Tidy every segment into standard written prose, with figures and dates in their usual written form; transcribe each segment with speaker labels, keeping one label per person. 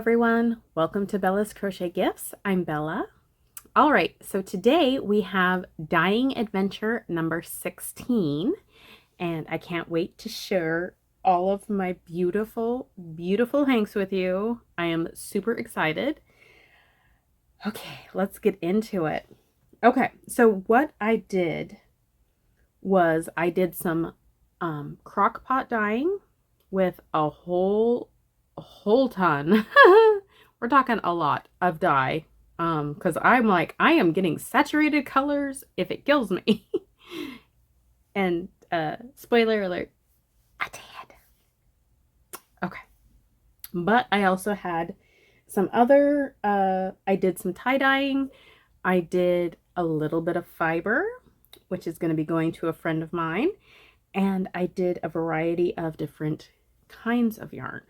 Speaker 1: everyone. Welcome to Bella's Crochet Gifts. I'm Bella. All right, so today we have Dyeing Adventure number 16, and I can't wait to share all of my beautiful, beautiful hanks with you. I am super excited. Okay, let's get into it. Okay, so what I did was I did some crock pot dyeing with a whole ton. We're talking a lot of dye. Because I'm like, I am getting saturated colors if it kills me. And spoiler alert, I did. Okay. But I also had some other, I did some tie-dyeing. I did a little bit of fiber, which is going to be going to a friend of mine. And I did a variety of different kinds of yarn.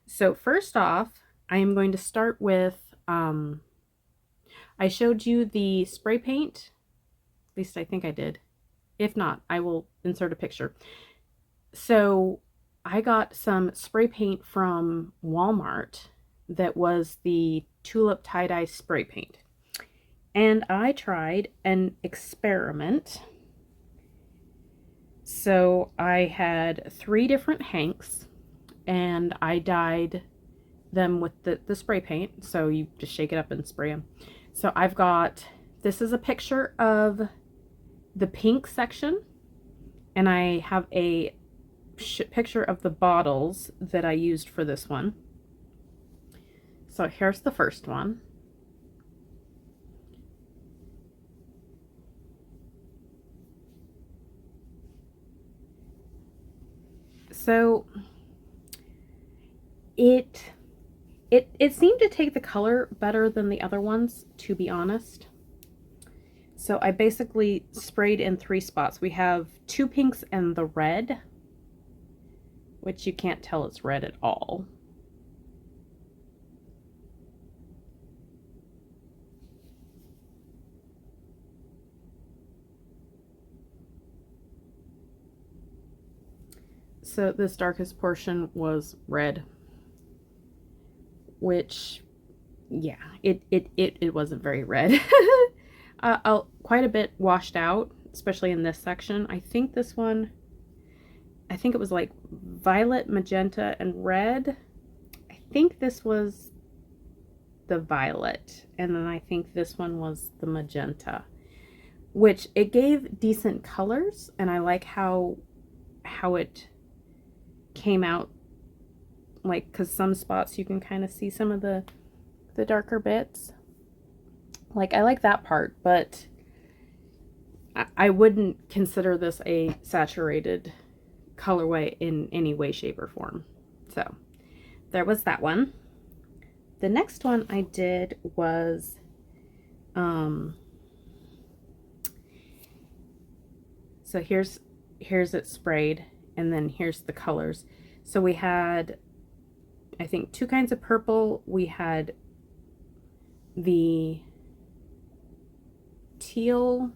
Speaker 1: So first off, I am going to start with, I showed you the spray paint, at least I think I did. If not, I will insert a picture. So I got some spray paint from Walmart that was the tulip tie-dye spray paint. And I tried an experiment. So I had 3 different hanks and I dyed them with the spray paint. So you just shake it up and spray them. So I've got, this is a picture of the pink section, and I have a picture of the bottles that I used for this one. So here's the first one. So it seemed to take the color better than the other ones, to be honest. So I basically sprayed in 3 spots. We have 2 pinks and the red, which you can't tell it's red at all. So this darkest portion was red, which, yeah, it wasn't very red. Quite a bit washed out, especially in this section. I think this one, I think it was like violet, magenta, and red. I think this was the violet, and then I think this one was the magenta, which it gave decent colors, and I like how it came out, like, because some spots you can kind of see some of the darker bits. Like, I like that part, but I wouldn't consider this a saturated colorway in any way, shape, or form. So there was that one. The next one I did was so here's it sprayed, and then here's the colors. So we had, I think, 2 kinds of purple. We had the teal,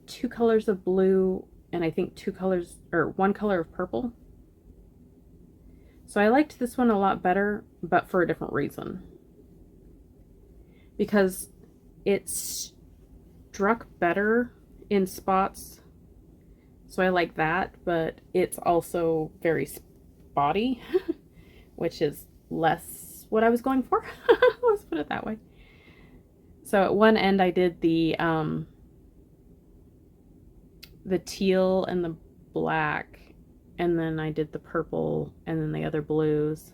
Speaker 1: 2 colors of blue, and I think 2 colors, or 1 color of purple. So I liked this one a lot better, but for a different reason. Because it struck better in spots. So I like that, but it's also very spotty, which is less what I was going for. Let's put it that way. So at one end I did the teal and the black, and then I did the purple, and then the other blues.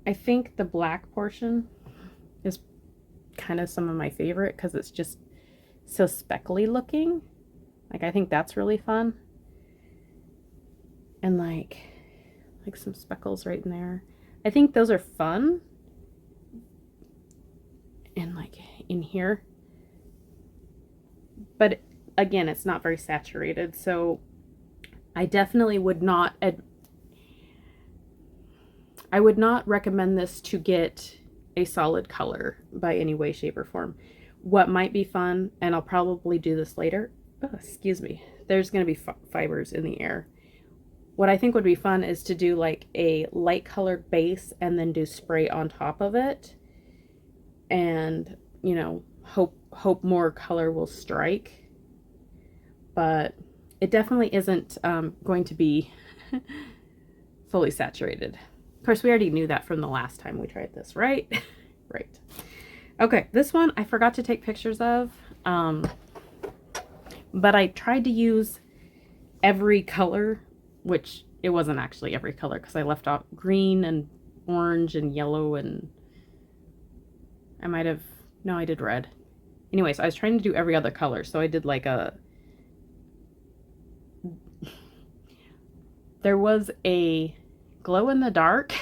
Speaker 1: I think the black portion is kind of some of my favorite because it's just so speckly looking. Like, I think that's really fun. And like some speckles right in there. I think those are fun. And like in here. But again, it's not very saturated, so I definitely would not recommend this to get a solid color by any way, shape, or form. What might be fun, and I'll probably do this later, oh, excuse me, there's going to be fibers in the air. What I think would be fun is to do like a light colored base and then do spray on top of it, and you know, hope more color will strike. But it definitely isn't going to be fully saturated. Of course, we already knew that from the last time we tried this, right? Right. Okay, this one I forgot to take pictures of, but I tried to use every color, which it wasn't actually every color because I left out green and orange and yellow, and I might have, no, I did red. Anyways, I was trying to do every other color, so I did like a, there was a glow in the dark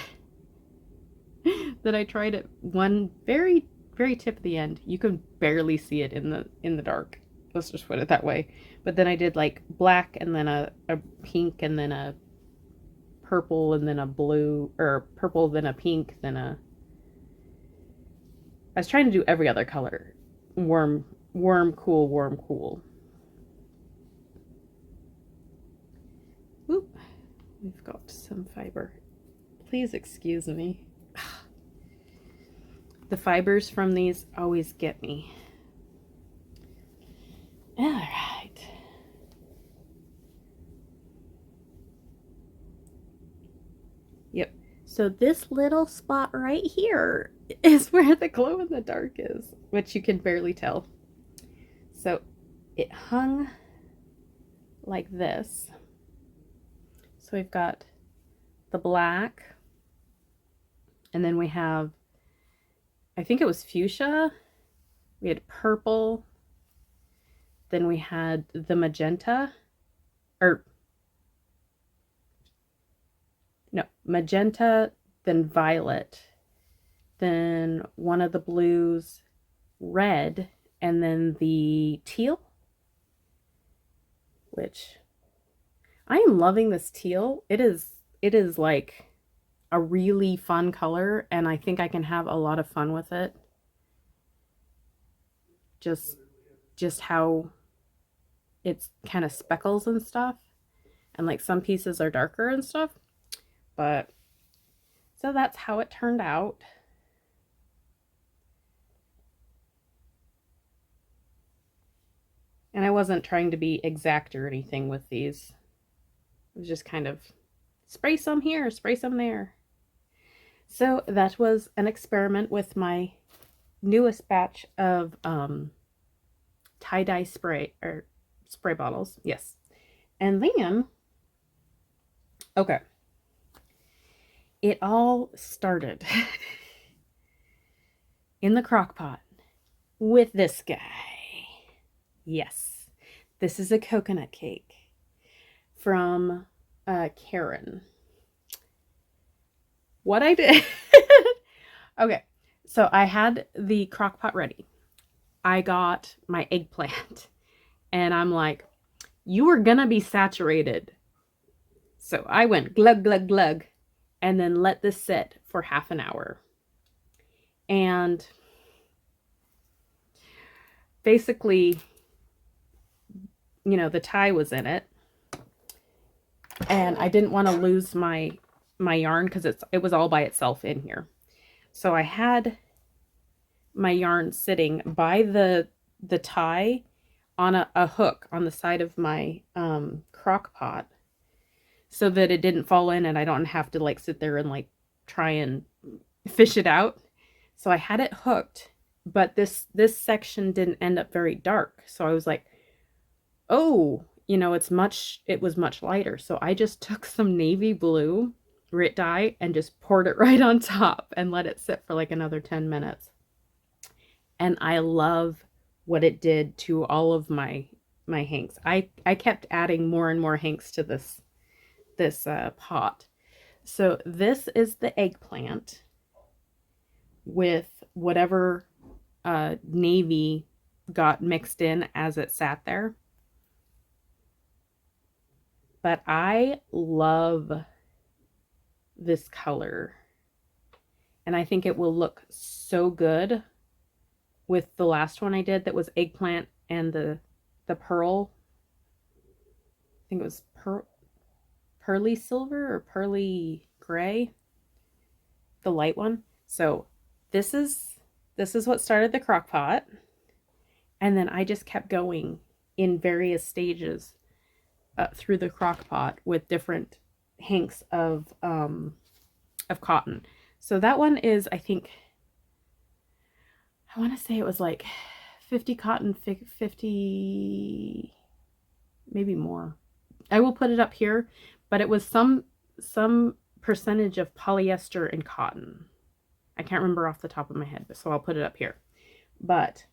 Speaker 1: that I tried at one very tip of the end. You can barely see it in the dark. Let's just put it that way. But then I did like black and then a pink and then a purple and then a blue, or purple then a pink then a, I was trying to do every other color. Warm, cool, warm, cool. Oop, we've got some fiber. Please excuse me. The fibers from these always get me. All right. Yep. So this little spot right here is where the glow in the dark is, which you can barely tell. So it hung like this. So we've got the black, and then we have, I think it was fuchsia, we had purple, then we had the magenta, or no, magenta, then violet, then one of the blues, red, and then the teal, which I am loving this teal. It is like a really fun color, and I think I can have a lot of fun with it. Just how it's kind of speckles and stuff, and like some pieces are darker and stuff. But so that's how it turned out. And I wasn't trying to be exact or anything with these. It was just kind of spray some here, spray some there. So that was an experiment with my newest batch of tie-dye spray, or spray bottles. Yes. And then, okay, it all started in the crock pot with this guy. Yes, this is a coconut cake from Karen. What I did, okay, so I had the crock pot ready. I got my eggplant, and I'm like, you are gonna be saturated. So I went glug, glug, glug, and then let this sit for half an hour. And basically, you know, the tie was in it, and I didn't want to lose my yarn because it was all by itself in here. So I had my yarn sitting by the tie on a hook on the side of my crock pot, so that it didn't fall in and I don't have to like sit there and like try and fish it out. So I had it hooked, but this section didn't end up very dark. So I was like, oh, you know, it was much lighter. So I just took some navy blue grit dye and just poured it right on top and let it sit for like another 10 minutes. And I love what it did to all of my hanks. I kept adding more and more hanks to this pot. So this is the eggplant with whatever navy got mixed in as it sat there. But I love this color, and I think it will look so good with the last one I did that was eggplant and the pearl think it was pearly silver or pearly gray, the light one. So this is what started the crock pot. And then I just kept going in various stages through the crock pot with different hanks of cotton. So that one is, I think, I want to say it was like 50 cotton, 50, maybe more. I will put it up here, but it was some percentage of polyester and cotton. I can't remember off the top of my head, so I'll put it up here. But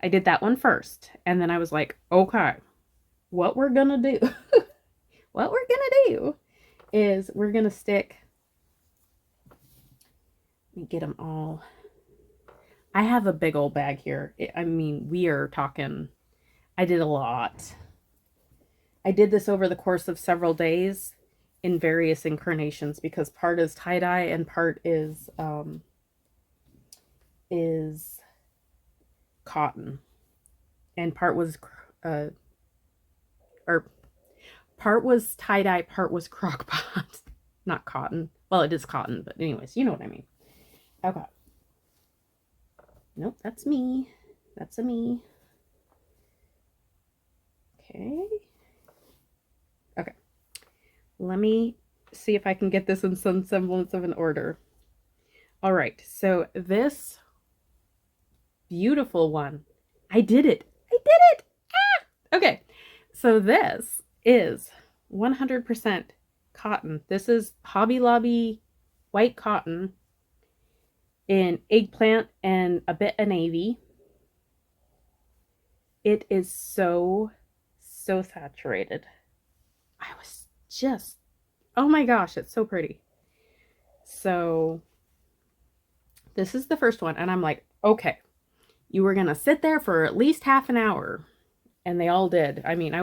Speaker 1: I did that one first, and then I was like, okay, what we're gonna do, is we're gonna stick, let me get them all. I have a big old bag here. I mean, we are talking, I did a lot. I did this over the course of several days in various incarnations because part is tie-dye and part is cotton, and part was part was tie-dye, part was crock pot. Not cotton. Well, it is cotton, but anyways, you know what I mean. Okay. Nope, that's me. That's a me. Okay. Okay. Let me see if I can get this in some semblance of an order. All right, so this beautiful one, I did it. Ah! Okay, so this is 100% cotton. This is Hobby Lobby white cotton in eggplant and a bit of navy. It is so saturated. I was just, oh my gosh, it's so pretty. So this is the first one, and I'm like, okay, you were gonna sit there for at least half an hour. And they all did. I mean,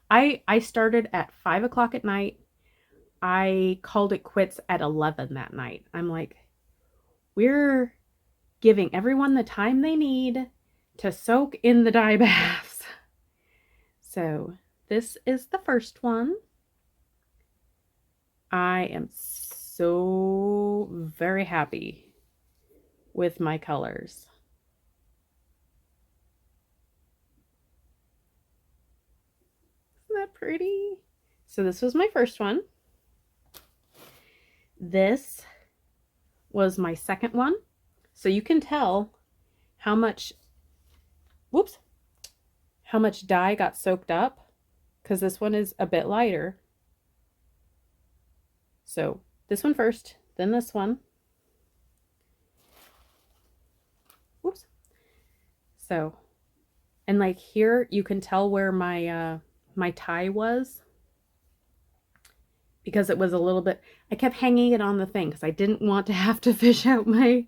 Speaker 1: I started at 5 o'clock at night. I called it quits at 11 that night. I'm like, we're giving everyone the time they need to soak in the dye baths. So this is the first one. I am so very happy with my colors. Isn't that pretty? So this was my first one. This was my second one. So you can tell how much, how much dye got soaked up, because this one is a bit lighter. So this one first, then this one. Whoops. So, and like here, you can tell where my my tie was, because it was a little bit, I kept hanging it on the thing because I didn't want to have to fish out my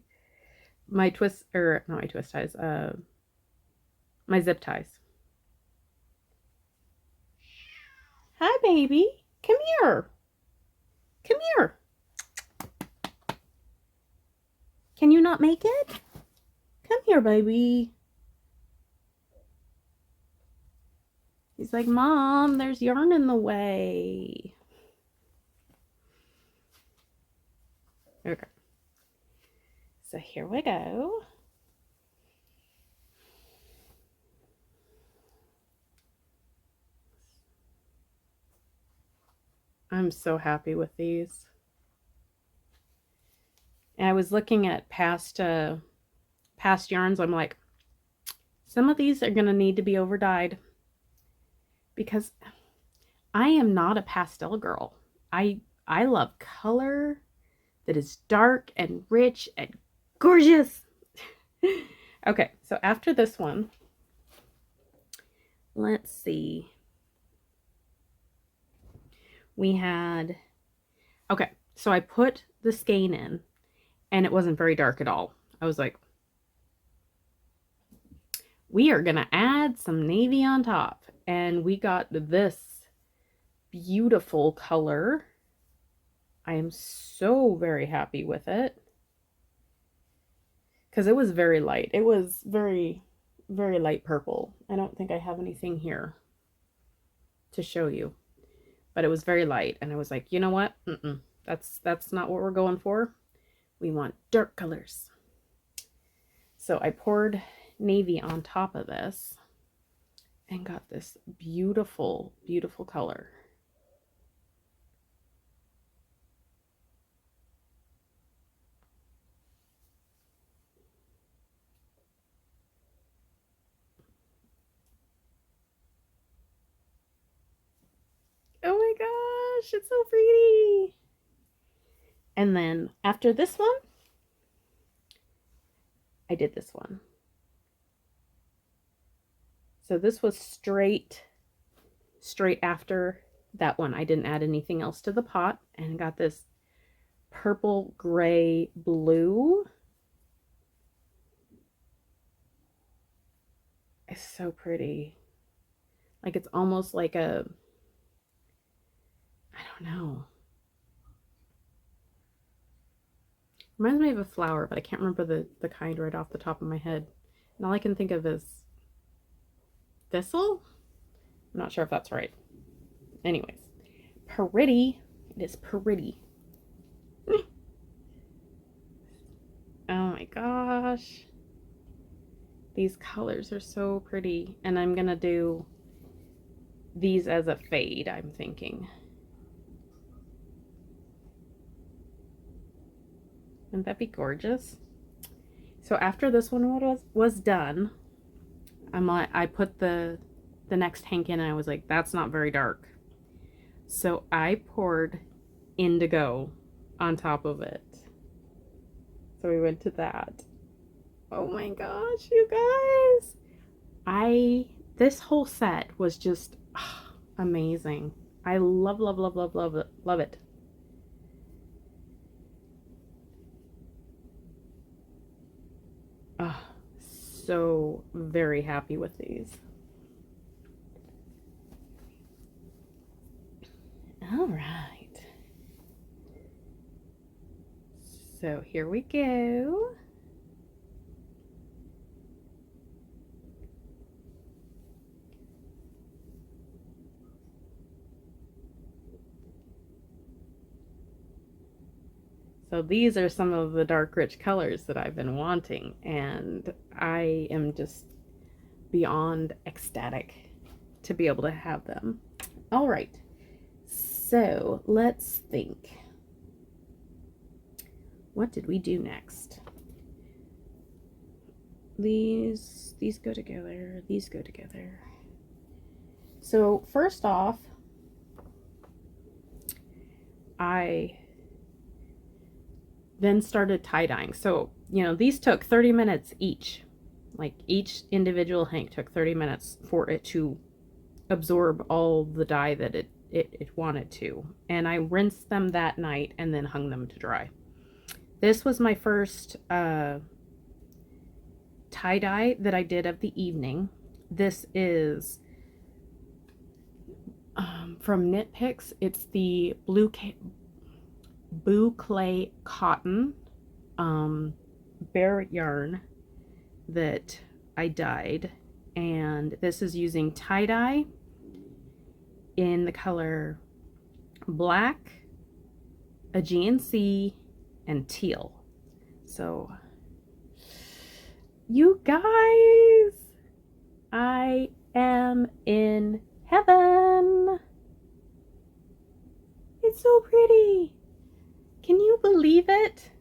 Speaker 1: twist, or not my twist ties, my zip ties. Hi, baby. Come here. Come here. Can you not make it? Come here, baby. He's like, Mom, there's yarn in the way. Okay. So here we go. I'm so happy with these. And I was looking at past yarns. I'm like, some of these are going to need to be over dyed, because I am not a pastel girl. I love color that is dark and rich and gorgeous. Okay, so after this one, let's see. We had, okay, so I put the skein in, and it wasn't very dark at all. I was like, we are going to add some navy on top. And we got this beautiful color. I am so very happy with it, because it was very light. It was very, very light purple. I don't think I have anything here to show you. but it was very light. And I was like, you know what? That's not what we're going for. We want dark colors. So I poured navy on top of this and got this beautiful, beautiful color. Oh my gosh, it's so pretty. And then after this one, I did this one. So this was straight after that one. I didn't add anything else to the pot, and got this purple, gray, blue. It's so pretty. Like it's almost like a, I don't know. Reminds me of a flower, but I can't remember the kind right off the top of my head. And all I can think of is thistle? I'm not sure if that's right. Anyways, pretty. It is pretty. Oh my gosh. These colors are so pretty. And I'm going to do these as a fade, I'm thinking. Wouldn't that be gorgeous? So after this one was done, I put the next hank in, and I was like, that's not very dark. So I poured indigo on top of it. So we went to that. Oh my gosh, you guys. This whole set was just amazing. I love, love, love, love, love it. Love it. So very happy with these. All right. So here we go. So these are some of the dark rich colors that I've been wanting, and I am just beyond ecstatic to be able to have them. All right, so let's think. What did we do next? These go together, these go together. So first off, I then started tie-dyeing. So, you know, these took 30 minutes each. Like each individual hank took 30 minutes for it to absorb all the dye that it wanted to. And I rinsed them that night and then hung them to dry. This was my first tie-dye that I did of the evening. This is from Knit Picks. It's the Blue Clay Cotton bare yarn that I dyed, and this is using tie-dye in the color black, Aegean Sea, and teal. So you guys, I am in heaven. It's so pretty. Can you believe it?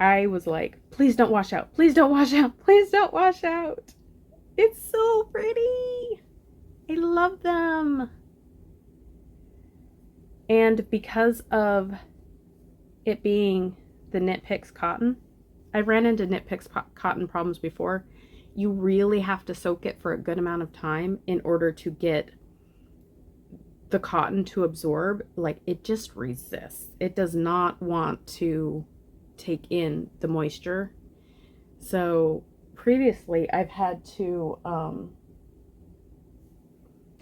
Speaker 1: I was like, please don't wash out. Please don't wash out. Please don't wash out. It's so pretty. I love them. And because of it being the Knit Picks cotton, I ran into Knit Picks cotton problems before. You really have to soak it for a good amount of time in order to get the cotton to absorb. Like, it just resists. It does not want to take in the moisture. So previously I've had to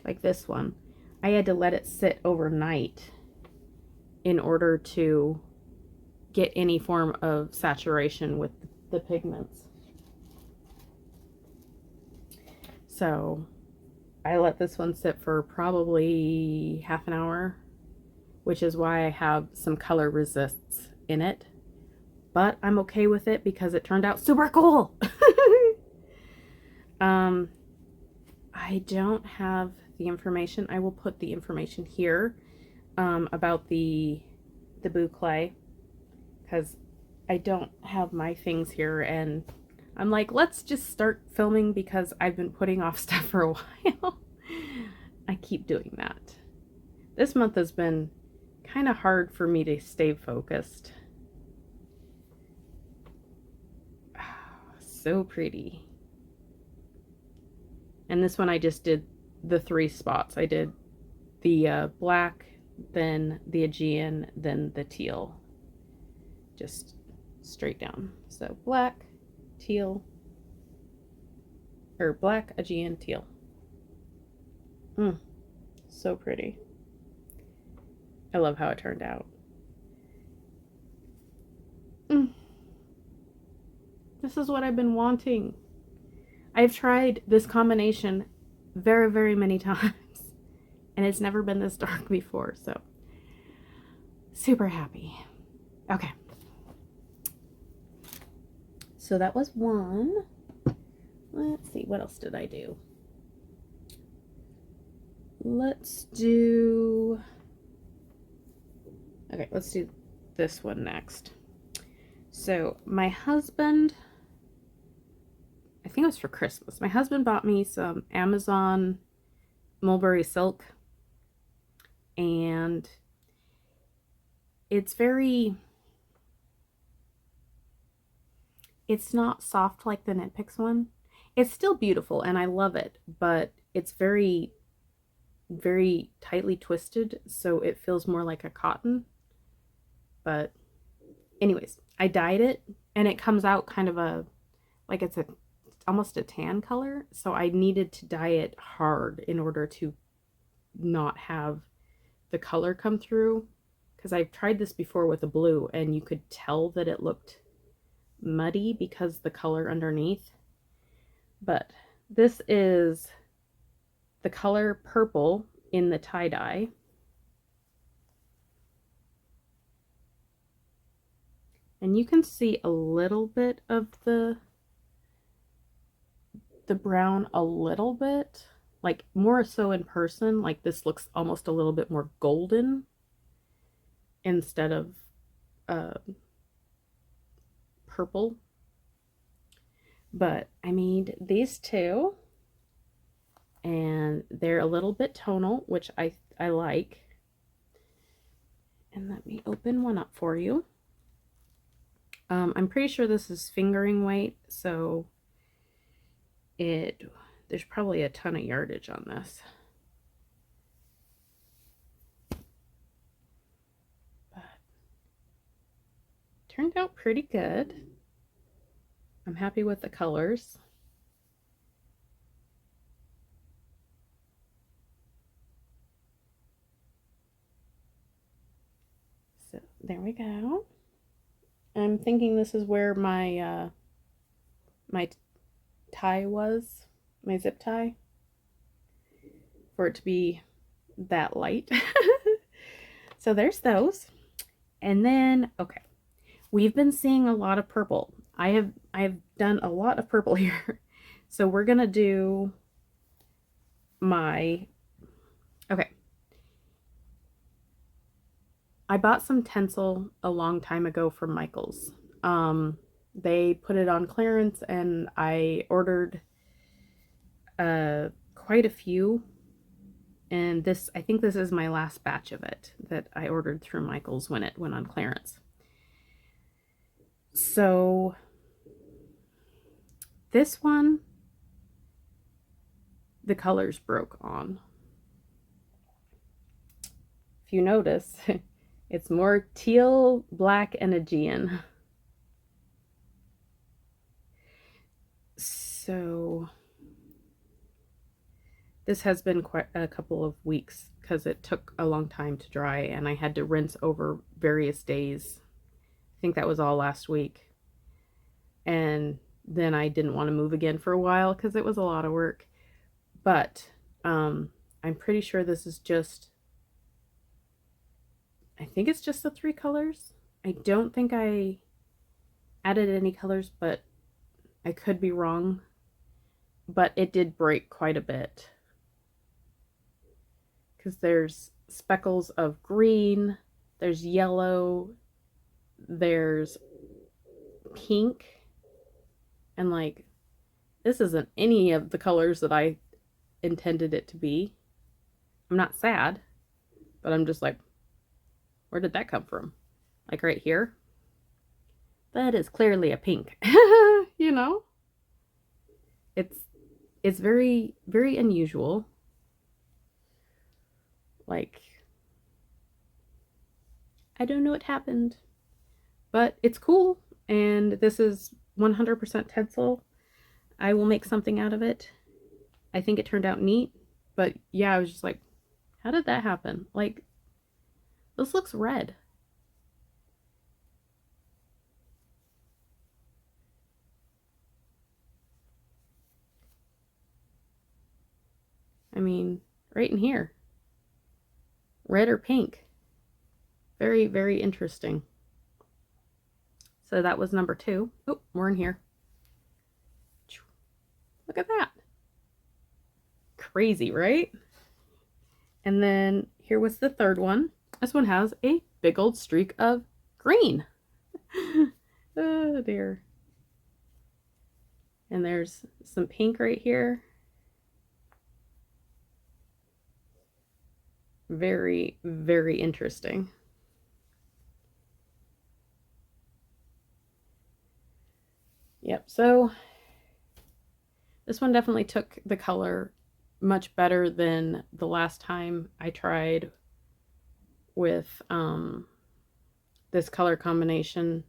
Speaker 1: like this one, I had to let it sit overnight in order to get any form of saturation with the pigments. So I let this one sit for probably half an hour, which is why I have some color resists in it. But I'm okay with it because it turned out super cool. um, I don't have the information. I will put the information here about the boucle, because I don't have my things here, and I'm like, let's just start filming because I've been putting off stuff for a while. I keep doing that. This month has been kind of hard for me to stay focused. So pretty. And this one I just did the 3 spots. I did the black, then the Aegean, then the teal. Just straight down. So black, teal, or black, Aegean, teal. So pretty. I love how it turned out. This is what I've been wanting. I've tried this combination very, very many times, and it's never been this dark before, so super happy. Okay. So that was one. Let's see, what else did I do? Let's do this one next. So my husband, I think it was for Christmas, my husband bought me some Amazon mulberry silk, and it's not soft like the Knit Picks one. It's still beautiful and I love it, but it's very, very tightly twisted, so it feels more like a cotton. But anyways, I dyed it and it comes out kind of like it's almost a tan color, so I needed to dye it hard in order to not have the color come through, because I've tried this before with a blue and you could tell that it looked muddy because the color underneath. But this is the color purple in the tie-dye. And you can see a little bit of the brown, a little bit, like more so in person. Like this looks almost a little bit more golden instead of purple. But I made these two, and they're a little bit tonal, which I like. And let me open one up for you. I'm pretty sure this is fingering weight, so there's probably a ton of yardage on this. But turned out pretty good. I'm happy with the colors. So there we go. I'm thinking this is where my my tie was, my zip tie, for it to be that light. So there's those. And then, okay, we've been seeing a lot of purple. I've done a lot of purple here. So we're gonna do my, okay, I bought some tinsel a long time ago from Michaels. They put it on clearance and I ordered quite a few, and I think this is my last batch of it that I ordered through Michaels when it went on clearance. So this one, the colors broke on. If you notice, it's more teal, black, and Aegean. So this has been quite a couple of weeks because it took a long time to dry and I had to rinse over various days. I think that was all last week. And then I didn't want to move again for a while because it was a lot of work. But I'm pretty sure this is just, I think it's just the 3 colors. I don't think I added any colors, but I could be wrong. But it did break quite a bit because there's speckles of green, there's yellow, there's pink, and like this isn't any of the colors that I intended it to be. I'm not sad, but I'm just like, where did that come from? Like right here? That is clearly a pink. You know? It's very, very unusual. Like, I don't know what happened, but it's cool. And this is 100% tencel. I will make something out of it. I think it turned out neat, but yeah, I was just like, how did that happen? Like, this looks red. I mean, right in here. Red or pink. Very, very interesting. So that was number 2. Oh, we're in here. Look at that. Crazy, right? And then here was the 3rd one. This one has a big old streak of green. Oh dear. And there's some pink right here. Very, very interesting. Yep, so this one definitely took the color much better than the last time I tried with this color combination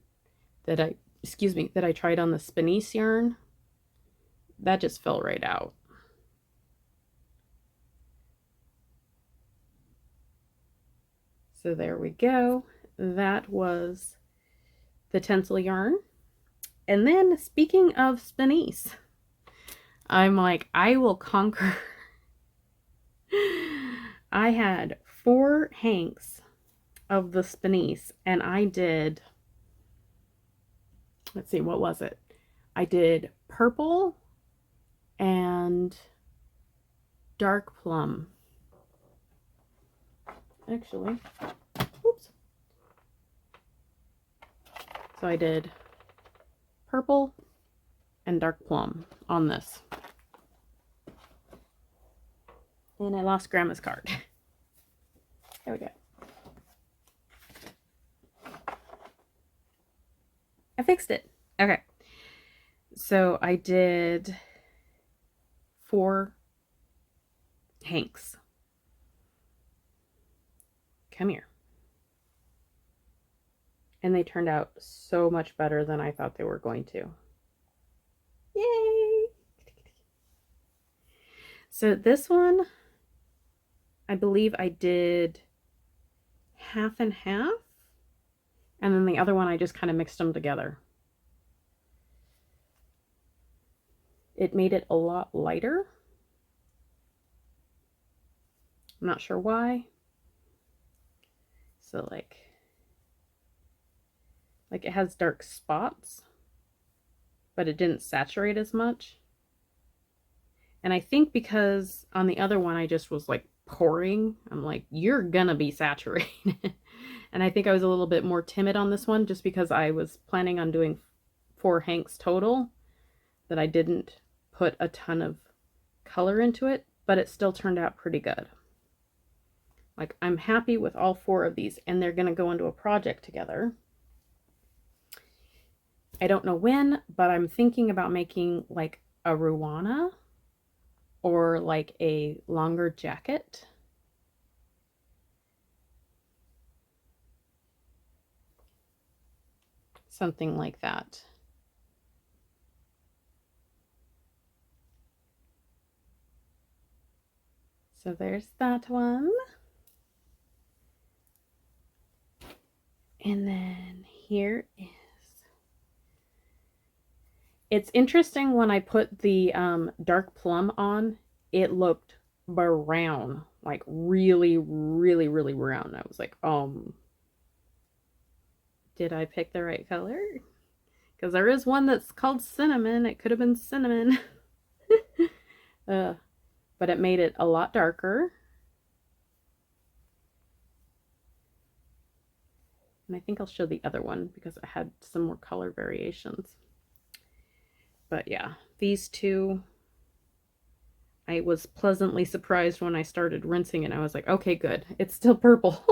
Speaker 1: that I tried on the Spinnies yarn. That just fell right out. So there we go. That was the Tencel yarn. And then speaking of Spinnies, I'm like, I will conquer. I had 4 hanks of the Spinnies, and I did, let's see, what was it? I did purple and dark plum. Actually, oops. So I did purple and dark plum on this. And I lost Grandma's card. There we go. I fixed it. Okay. So I did 4 hanks. Come here. And they turned out so much better than I thought they were going to. Yay! So this one, I believe I did half and half. And then the other one, I just kind of mixed them together. It made it a lot lighter. I'm not sure why. So like it has dark spots, but it didn't saturate as much. And I think because on the other one, I just was like pouring. I'm like, you're gonna be saturated. And I think I was a little bit more timid on this one just because I was planning on doing 4 hanks total, that I didn't put a ton of color into it, but it still turned out pretty good. Like, I'm happy with all 4 of these, and they're gonna go into a project together. I don't know when, but I'm thinking about making like a ruana or like a longer jacket. Something like that. So there's that one. And then here is, it's interesting when I put the dark plum on, it looked brown, like really, really, really brown. I was like, did I pick the right color? Because there is one that's called cinnamon. It could have been cinnamon. But it made it a lot darker. And I think I'll show the other one because it had some more color variations. But yeah, these two, I was pleasantly surprised when I started rinsing it. I was like, okay, good. It's still purple.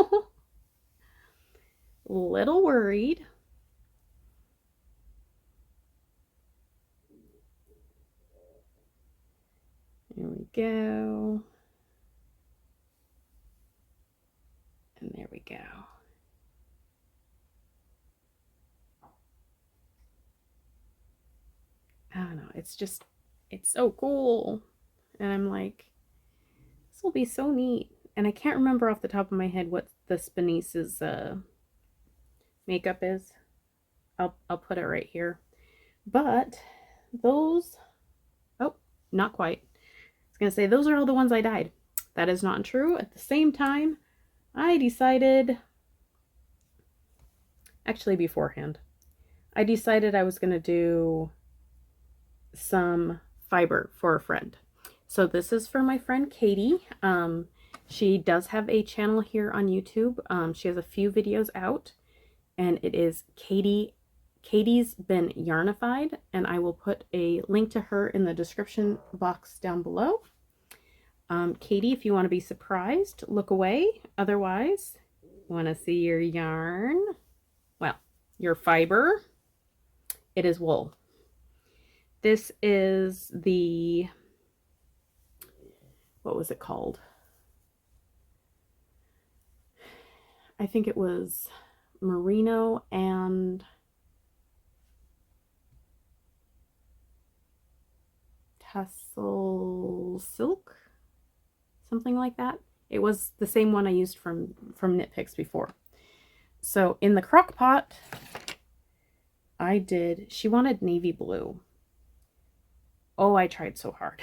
Speaker 1: Little worried. There we go. And there we go. I don't know. It's just, it's so cool. And I'm like, this will be so neat. And I can't remember off the top of my head what the Spanice's makeup is. I'll put it right here. But those, oh, not quite. I was going to say, those are all the ones I dyed. That is not true. At the same time, I decided, actually beforehand, I decided I was going to do some fiber for a friend. So this is for my friend Katie. She does have a channel here on YouTube. She has a few videos out, and it is Katie's Been Yarnified, and I will put a link to her in the description box down below. Katie, if you want to be surprised, look away. Otherwise, want to see your yarn? Well, your fiber. It is wool. This is the, what was it called? I think it was merino and tassel silk, something like that. It was the same one I used from Knit Picks before. So in the crock pot, she wanted navy blue. Oh, I tried so hard.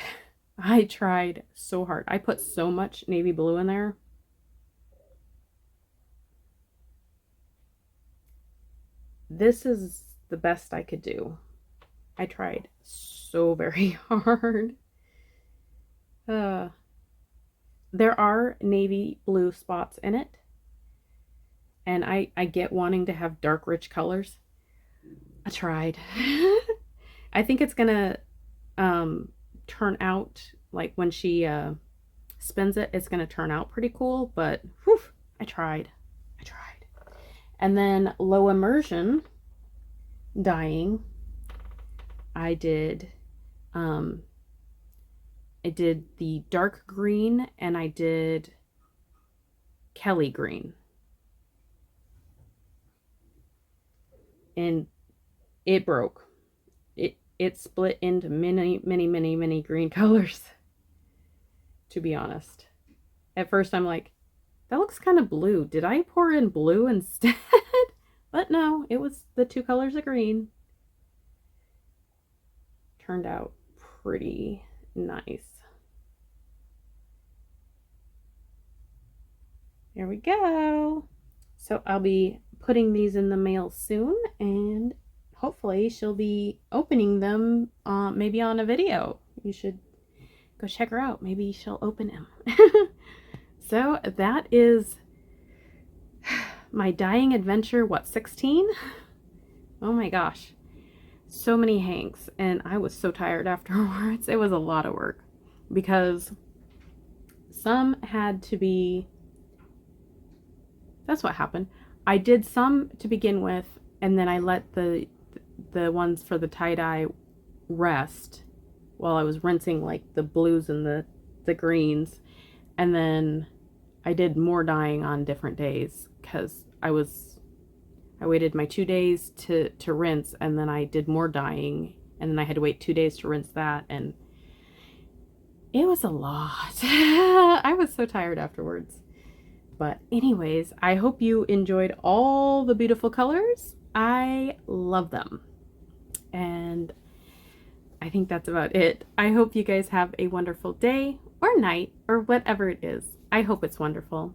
Speaker 1: I tried so hard. I put so much navy blue in there. This is the best I could do. I tried so very hard. There are navy blue spots in it. And I get wanting to have dark, rich colors. I tried. I think it's gonna turn out, like when she spins it, it's gonna turn out pretty cool, but whew, I tried. And then low immersion dyeing, I did the dark green and I did Kelly green. And it broke. It split into many green colors, to be honest. At first I'm like, that looks kind of blue. Did I pour in blue instead? But no, it was the two colors of green. Turned out pretty nice. There we go. So I'll be putting these in the mail soon, and hopefully she'll be opening them maybe on a video. You should go check her out. Maybe she'll open them. So that is my dyeing adventure, what, 16? Oh my gosh. So many hanks, and I was so tired afterwards. It was a lot of work because some had to be, that's what happened. I did some to begin with, and then I let the ones for the tie-dye rest while I was rinsing like the blues and the greens, and then I did more dyeing on different days because I waited my 2 days to rinse, and then I did more dyeing, and then I had to wait 2 days to rinse that, and it was a lot. I was so tired afterwards. But anyways, I hope you enjoyed all the beautiful colors. I love them. And I think that's about it. I hope you guys have a wonderful day or night or whatever it is. I hope it's wonderful.